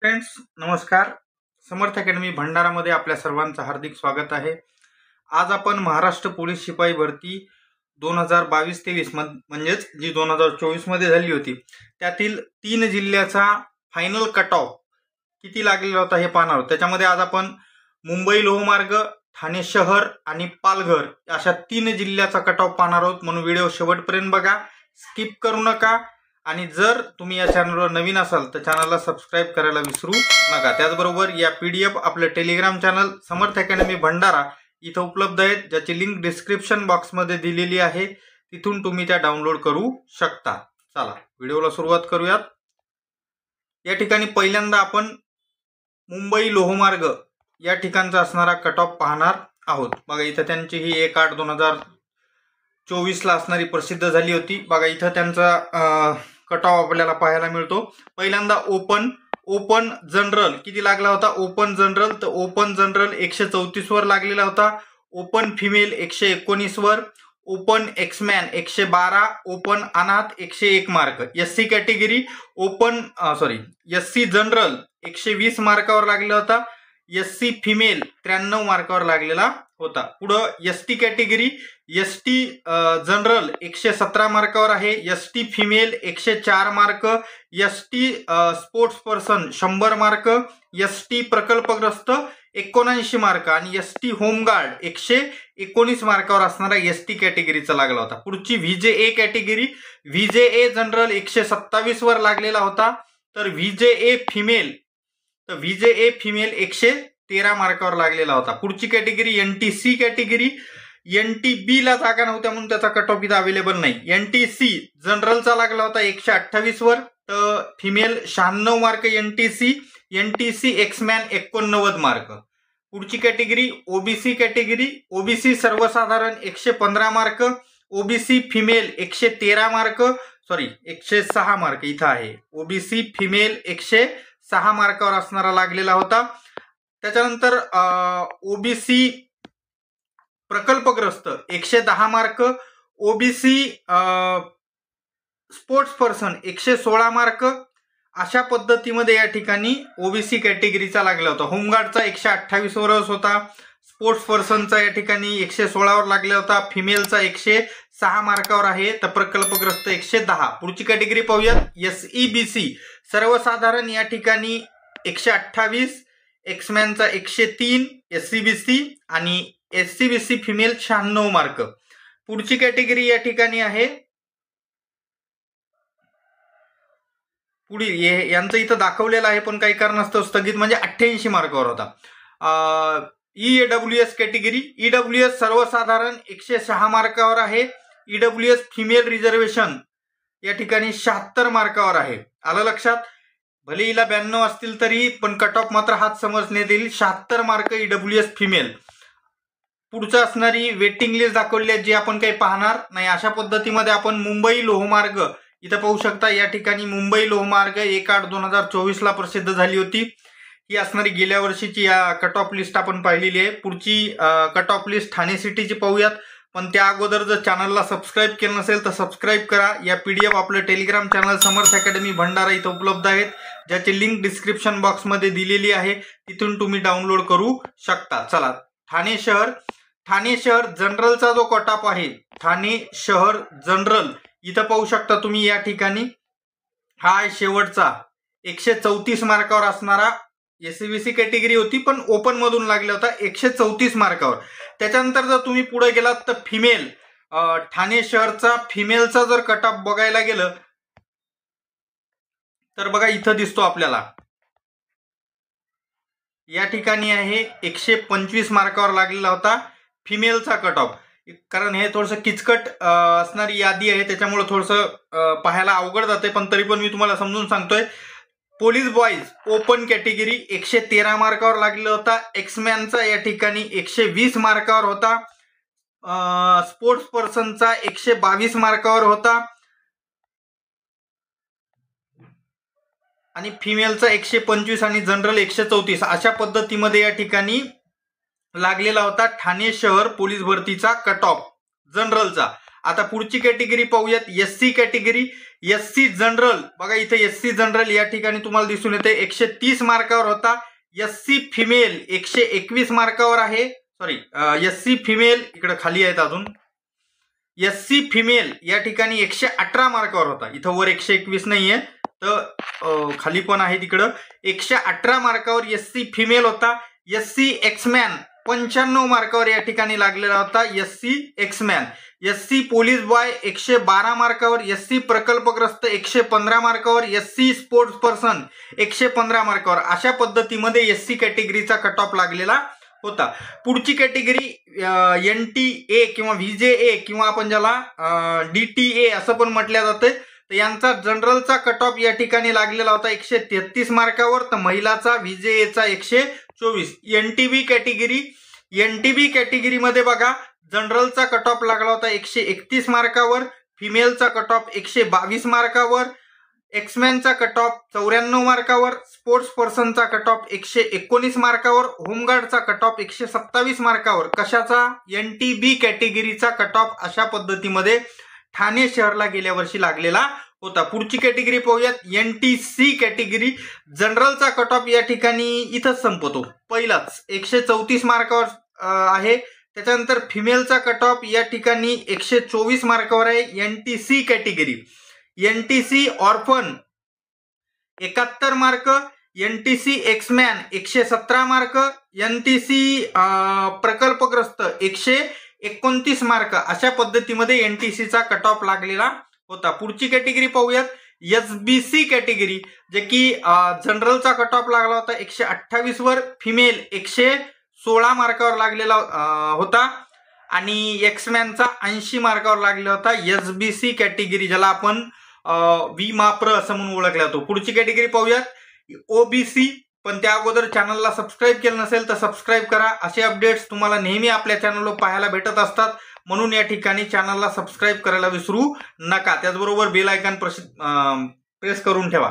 Friends नमस्कार. समर्थ academy भंडारामध्ये आपल्या सर्वांचं हार्दिक स्वागत आहे. आज आपण महाराष्ट्र पोलीस शिपाई भरती 2022-23 म्हणजेच जी 2024 मध्ये झाली होती त्यातील 3 जिल्ह्याचा फायनल कट ऑफ किती लागलेला होता हे पाहणार आहोत. त्याच्यामध्ये आज आपण मुंबई लोहमार्ग, ठाणे शहर आणि पालघर अशा 3 जिल्ह्याचा कट ऑफ पाहणार आहोत. म्हणून व्हिडिओ शेवटपर्यंत बघा, स्किप करू नका. आणि जर तुम्ही या चॅनलवर नवीन असाल तर चॅनलला सबस्क्राईब करायला विसरू नका. त्याचबरोबर या PDF आपले टेलिग्राम चॅनल समर्थ अकॅडमी भंडारा इथं उपलब्ध आहेत, ज्याची लिंक डिस्क्रिप्शन बॉक्समध्ये दिलेली आहे. तिथून तुम्ही त्या डाउनलोड करू शकता. चला व्हिडिओला सुरुवात करूयात. या ठिकाणी पहिल्यांदा आपण मुंबई लोहमार्ग या ठिकाणचा असणारा कट ऑफ पाहणार आहोत. बघा इथं त्यांची ही 1/8/2024 ला असणारी प्रसिद्ध झाली होती. बघा इथं त्यांचा कट ऑफ आपल्याला पाहायला मिळतो. पहिल्यांदा ओपन जनरल किती लागला होता? ओपन जनरल तर ओपन जनरल 134 वर लागलेला होता. ओपन फिमेल 119 वर, ओपन एक्समॅन 112, ओपन अनाथ 101 mark. SC category SC general 120 मार्कावर लागलेला होता. SC फिमेल 93 मार्कावर लागलेला होता. पुढं ST कॅटेगरी ST जनरल 117 मार्कावर आहे. ST female 104 mark. ST sports person 100 mark. ST प्रकल्पग्रस्त 79 मार्क आणि ST होमगार्ड 119 मार्कावर असणारा ST कॅटेगरीचा लागला होता. पुढची VJA कॅटेगरी VJA जनरल 127 वर लागलेला होता. तर VJA फिमेल 113 मार्कावर लागलेला होता. पुढची कॅटेगरी NTC कॅटेगरी NTB ला जागा नव्हत्या म्हणून त्याचा कट ऑफ इथं अवेलेबल नाही. NTC जनरलचा लागला होता 128 वर, तर फिमेल 96 मार्क NTC एक्समॅन 89 मार्क. पुढची कॅटेगरी OBC कॅटेगरी OBC सर्वसाधारण 115 मार्क. OBC फिमेल 106 मार्क इथं आहे. OBC फिमेल 106 मार्कावर असणारा लागलेला होता. त्याच्यानंतर OBC प्रकल्पग्रस्त 110 mark. OBC sports person 116 mark. अशा पद्धतीमध्ये या ठिकाणी OBC कॅटेगरीचा लागला होता. होमगार्डचा 128 वरच होता. स्पोर्ट्स पर्सनचा या ठिकाणी 116 वर लागला होता. फिमेलचा 106 मार्कावर आहे, तर प्रकल्पग्रस्त 110. पुढची कॅटेगरी पाहूयात. SEBC सर्वसाधारण या ठिकाणी 128, एक्समॅनचा 103 SCBC आणि SCBC फिमेल 96 मार्क. पुढची कॅटेगरी या ठिकाणी आहे पुढील यांचं इथं दाखवलेलं आहे पण काही कारणास्तव स्थगित, म्हणजे 88 मार्कावर होता. EWS कॅटेगरी EWS सर्वसाधारण 106 मार्कावर आहे. EWS फिमेल रिझर्वेशन या ठिकाणी 76 मार्कावर आहे. आलं लक्षात? भले हिला 92 असतील तरी पण कट ऑफ मात्र हात समजण्यात येईल. 76 मार्क EWS फिमेल. पुढचं असणारी वेटिंग लिस्ट दाखवली आहे जी आपण काही पाहणार नाही. अशा पद्धतीमध्ये आपण मुंबई लोहमार्ग इथं पाहू शकता. या ठिकाणी मुंबई लोहमार्ग 1/8/2024 ला प्रसिद्ध झाली होती. ही असणारी गेल्या वर्षीची या कट ऑफ लिस्ट आपण पाहिलेली आहे. पुढची कट ऑफ लिस्ट ठाणे सिटीची पाहूयात. पण त्या अगोदर जर चॅनलला सबस्क्राईब केलं नसेल तर सबस्क्राईब करा. या PDF आपलं टेलिग्राम चॅनल समर्थ अकॅडमी भंडारा इथं उपलब्ध आहेत, ज्याची लिंक डिस्क्रिप्शन बॉक्समध्ये दिलेली आहे. तिथून तुम्ही डाउनलोड करू शकता. चला ठाणे शहर जनरलचा जो कट ऑफ आहे, ठाणे शहर जनरल इथं पाहू शकता तुम्ही. या ठिकाणी हा आहे शेवटचा 134 मार्कावर असणारा. SCBC कॅटेगरी होती पण ओपन मधून लागला होता 134 मार्कावर. त्याच्यानंतर जर तुम्ही पुढे गेलात तर फिमेल ठाणे शहरचा फिमेलचा जर कट ऑफ बघायला गेलं तर बघा इथं दिसतो आपल्याला. या ठिकाणी आहे 125 मार्कावर लागलेला होता फिमेलचा कट ऑफ. कारण हे थोडंसं किचकट असणारी यादी आहे, त्याच्यामुळे थोडंसं पाहायला अवघड जाते, पण तरी पण मी तुम्हाला समजून सांगतोय. पोलीस बॉईज ओपन कॅटेगरी 113 मार्कावर लागलेला होता. एक्समॅनचा या ठिकाणी 120 मार्कावर होता. स्पोर्ट्स पर्सनचा 122 मार्कावर होता आणि फिमेलचा 125 आणि जनरल 134. अशा पद्धतीमध्ये या ठिकाणी लागलेला होता ठाणे शहर पोलीस भरतीचा कट ऑफ जनरलचा. आता पुढची कॅटेगरी पाहूयात, एससी कॅटेगरी. एससी जनरल बघा, इथे एससी जनरल या ठिकाणी तुम्हाला दिसून येते 130 मार्कावर होता. एससी फिमेल 121 मार्कावर आहे. सॉरी, एससी फिमेल इकडे खाली आहेत अजून. एससी फिमेल या ठिकाणी 118 मार्कावर होता. इथं वर 121 नाहीये, तर खाली पण आहे तिकडं. 118 मार्कावर एससी फिमेल होता. एससी एक्समॅन 95 मार्कावर या ठिकाणी लागलेला होता. SC exman. SC police boy 112 मार्कावर. एससी प्रकल्पग्रस्त 115 मार्कावर. एससी स्पोर्ट्स पर्सन 115 मार्कावर. अशा पद्धतीमध्ये एससी कॅटेगरीचा कट ऑफ लागलेला होता. पुढची कॅटेगरी NTA किंवा VJA किंवा आपण ज्याला DTA असं पण म्हटलं जातं, तर यांचा जनरलचा कट ऑफ या ठिकाणी लागलेला होता 133 मार्कावर, तर महिलाचा VJAचा 124. NTB category. NTB कॅटेगरीमध्ये बघा, जनरलचा कट ऑफ लागला होता 131 मार्कावर. फिमेलचा कट ऑफ 122 मार्कावर. एक्समॅनचा कट ऑफ 94 मार्कावर. स्पोर्ट्स पर्सनचा कट ऑफ 119 मार्कावर. होमगार्डचा कट ऑफ 127 मार्कावर. कशाचा? NTB कॅटेगरीचा कट ऑफ अशा पद्धतीमध्ये ठाणे शहरला गेल्या वर्षी लागलेला होता. पुढची कॅटेगरी पाहूयात, NTC कॅटेगरी. जनरलचा कट ऑफ या ठिकाणी इथंच संपतो, पहिलाच 134 मार्कावर आहे. त्याच्यानंतर फिमेलचा कट ऑफ या ठिकाणी 124 मार्कावर आहे. NTC category. NTC orphan 71 mark. NTC एक्समॅन 117 mark. NTC प्रकल्पग्रस्त 129 मार्क. अशा पद्धतीमध्ये NTCचा कट ऑफ लागलेला होता. पुढची कॅटेगरी पाहूयात, SBC कॅटेगरी, जे की जनरलचा कट ऑफ लागला होता 128 वर. फिमेल 116 मार्कावर लागलेला होता आणि एक्समॅनचा 80 मार्कावर लागलेला होता. SBC कॅटेगरी, ज्याला आपण विमाप्र असं म्हणून ओळखला जातो. पुढची कॅटेगरी पाहूयात, OBC. पण त्या अगोदर चॅनलला सबस्क्राईब केलं नसेल तर सबस्क्राईब करा. असे अपडेट्स तुम्हाला नेहमी आपल्या चॅनलवर पाहायला भेटत असतात, म्हणून या ठिकाणी चॅनलला सबस्क्राईब करायला विसरू नका. त्याचबरोबर बेल आयकॉन प्रेस करून ठेवा.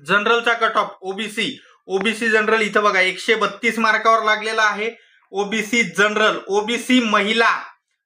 जनरलचा कट ऑफ ओबीसी जनरल इथं बघा 132 मार्कावर लागलेला आहे. OBC general. ओबीसी महिला,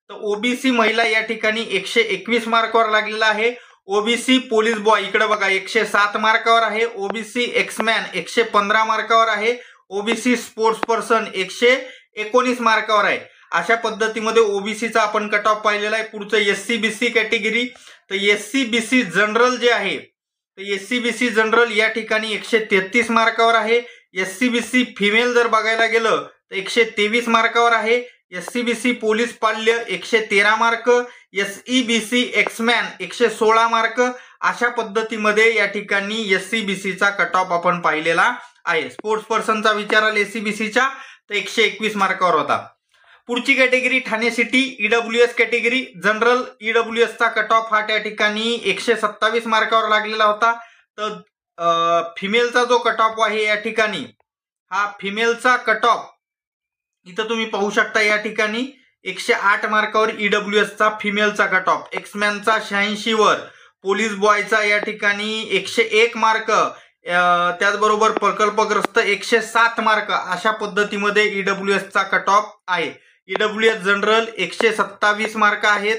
तर ओबीसी महिला या ठिकाणी 121 मार्कावर लागलेला आहे. ओबीसी पोलीस बॉय इकडे बघा 107 मार्कावर आहे. ओबीसी एक्समॅन 115 मार्कावर आहे. ओबीसी स्पोर्ट्स पर्सन 119 मार्कावर आहे. अशा पद्धतीमध्ये ओबीसीचा आपण कट ऑफ पाहिलेला आहे. पुढचं SCBC कॅटेगरी. तर SCBC जनरल जे आहे, तर SCBC जनरल या ठिकाणी 133 मार्कावर आहे. SCBC फिमेल जर बघायला गेलं तर 123 मार्कावर आहे. SCBC पोलीस पाल्य 113 मार्क. SEBC एक्समॅन 116 mark. अशा पद्धतीमध्ये या ठिकाणी SCBCचा कट ऑफ आपण पाहिलेला आहे. स्पोर्ट्स पर्सनचा विचार आला SCBCच्या, तर 121 मार्कावर होता. पुढची category Thane city EWS category. General EWSचा कट ऑफ हा त्या ठिकाणी 127 मार्कावर लागलेला होता. तर फिमेलचा जो कट ऑफ आहे या ठिकाणी, हा फिमेलचा कट ऑफ इथं तुम्ही पाहू शकता या ठिकाणी 108 मार्कावर EWSचा फिमेलचा कट ऑफ. एक्समॅनचा 86 वर. पोलीस बॉयचा या ठिकाणी 101 मार्क. त्याचबरोबर प्रकल्पग्रस्त 107 मार्क. अशा पद्धतीमध्ये EWSचा कट ऑफ आहे. EWS जनरल 127 मार्क आहेत.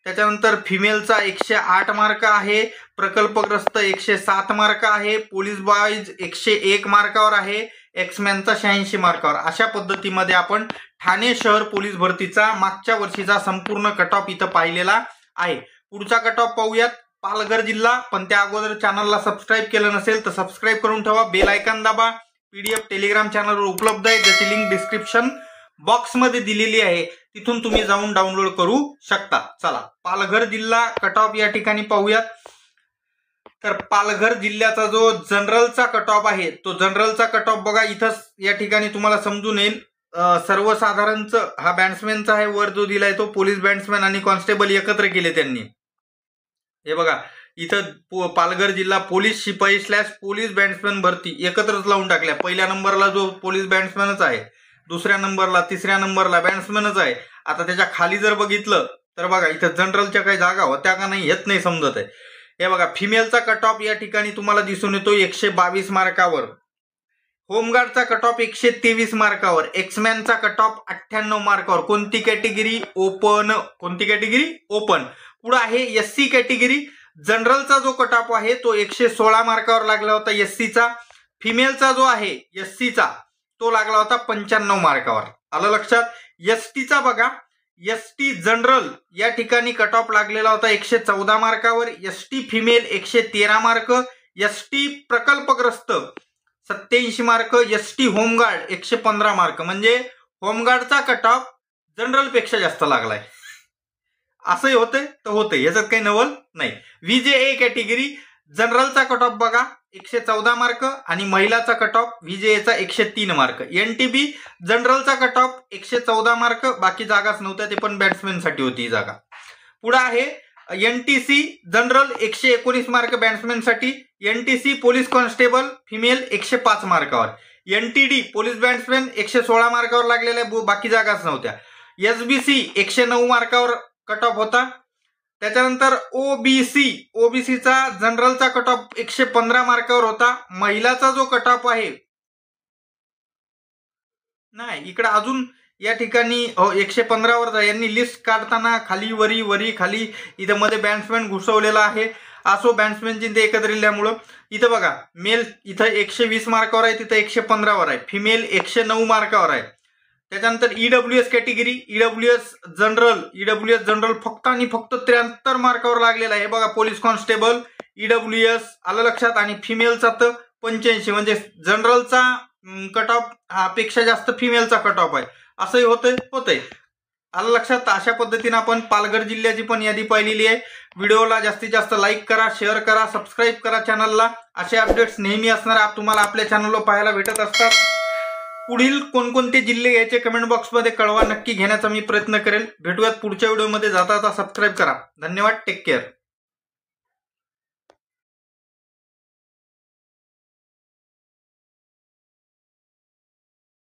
त्याच्यानंतर फिमेलचा 108 मार्क आहे. प्रकल्पग्रस्त 107 मार्क आहे. पोलीस बॉयज 101 मार्कावर आहे. एक्समॅनचा 86 मार्कावर. अशा पद्धतीमध्ये आपण ठाणे शहर पोलीस भरतीचा मागच्या वर्षीचा संपूर्ण कट ऑफ इथं पाहिलेला आहे. पुढचा कट ऑफ पाहूयात, पालघर जिल्हा. पण त्या अगोदर चॅनलला सबस्क्राईब केलं नसेल तर सबस्क्राईब करून ठेवा. बेल आयकॉन दाबा. PDF टेलिग्राम चॅनलवर उपलब्ध आहे, ज्याची लिंक डिस्क्रिप्शन बॉक्समध्ये दिलेली आहे, तिथून तुम्ही जाऊन डाउनलोड करू शकता. चला पालघर जिल्हा कट ऑफ या ठिकाणी पाहूयात. तर पालघर जिल्ह्याचा जो जनरलचा कट ऑफ आहे, तो जनरलचा कट ऑफ बघा इथंच या ठिकाणी तुम्हाला समजून येईल. सर्वसाधारणचं हा बॅट्समॅनचा आहे, वर जो दिलाय तो पोलीस बॅट्समॅन आणि कॉन्स्टेबल एकत्र केले त्यांनी. हे बघा इथं पालघर जिल्हा पोलीस शिपाई / पोलीस बॅट्समॅन भरती एकत्रच लावून टाकल्या. पहिल्या नंबरला जो पोलीस बॅट्समॅनच आहे, दुसऱ्या नंबरला, तिसऱ्या नंबरला बॅट्समॅनच आहे. आता त्याच्या खाली जर बघितलं तर बघा इथं जनरलच्या काही जागा होत्या का नाही हेच नाही समजत आहे. हे बघा फिमेलचा कट ऑफ या ठिकाणी तुम्हाला दिसून येतो 122 मार्कावर. होमगार्डचा कट ऑफ 123 मार्कावर, एक्समॅनचा कट ऑफ 98 मार्कावर. कोणती कॅटेगरी? ओपन. कोणती कॅटेगरी? ओपन. पुढे आहे एससी कॅटेगरी. जनरलचा जो कट ऑफ आहे तो 116 मार्कावर लागला होता एससीचा. फिमेलचा जो आहे एससीचा तो लागला होता 95 मार्कावर. आलं लक्षात? एसटीचा बघा, एसटी जनरल या ठिकाणी कट ऑफ लागलेला होता 114 मार्कावर. ST female 113 mark. एसटी प्रकल्पग्रस्त 87 मार्क. ST home guard 115 mark. म्हणजे होमगार्डचा कट ऑफ जनरल पेक्षा जास्त लागलाय. असंही होतंय तर होतंय, याच्यात काही नवल नाही. व्हीजेए कॅटेगरी जनरलचा कट ऑफ बघा 114 मार्क आणि महिलाचा कट ऑफ व्हीजेएचा 103 मार्क. एनटीबी जनरलचा कट ऑफ 114 मार्क. बाकी जागाच नव्हत्या, ते पण बॅट्समॅन साठी होती ही जागा. पुढे आहे एनटीसी जनरल 119 मार्क बॅट्समॅन साठी. एनटीसी पोलीस कॉन्स्टेबल फिमेल 105 मार्कावर. एनटीडी पोलीस बॅट्समॅन 116 मार्कावर लागलेल्या, बाकी जागाच नव्हत्या. एसबीसी 109 मार्कावर कट ऑफ होता. त्याच्यानंतर ओबीसीचा जनरलचा कट ऑफ 115 मार्कावर होता. महिलाचा जो कट ऑफ आहे नाही, इकडे अजून या ठिकाणी 115 वर यांनी लिस्ट काढताना खाली वरी खाली इथं मध्ये बॅट्समॅन घुसवलेला आहे. असो, बॅट्समॅनची ते एकत्र लिहिल्यामुळं इथं बघा मेल इथं 120 मार्कावर आहे, तिथं 115 वर आहे. फिमेल 109 मार्कावर आहे. त्याच्यानंतर ईडब्ल्यूएस कॅटेगरी ईडब्ल्यूएस जनरल फक्त आणि फक्त 73 मार्कावर लागलेला आहे. बघा पोलीस कॉन्स्टेबल ईडब्ल्यूएस आलं लक्षात. आणि फिमेलचा तर 85, म्हणजे जनरलचा कट ऑफ पेक्षा जास्त फिमेलचा कट ऑफ आहे. असंही होतंय. आलं लक्षात. अशा पद्धतीने आपण पालघर जिल्ह्याची पण यादी पाहिलेली आहे. व्हिडिओला जास्तीत जास्त लाईक करा, शेअर करा, सबस्क्राईब करा चॅनलला. असे अपडेट्स नेहमी असणार तुम्हाला आपल्या चॅनलवर पाहायला भेटत असतात. पुढील कोणकोणते जिल्हे याचे कमेंट बॉक्समध्ये कळवा, नक्की घेण्याचा मी प्रयत्न करेल. भेटूयात पुढच्या व्हिडिओमध्ये. जाता सबस्क्राईब करा. धन्यवाद. Take care.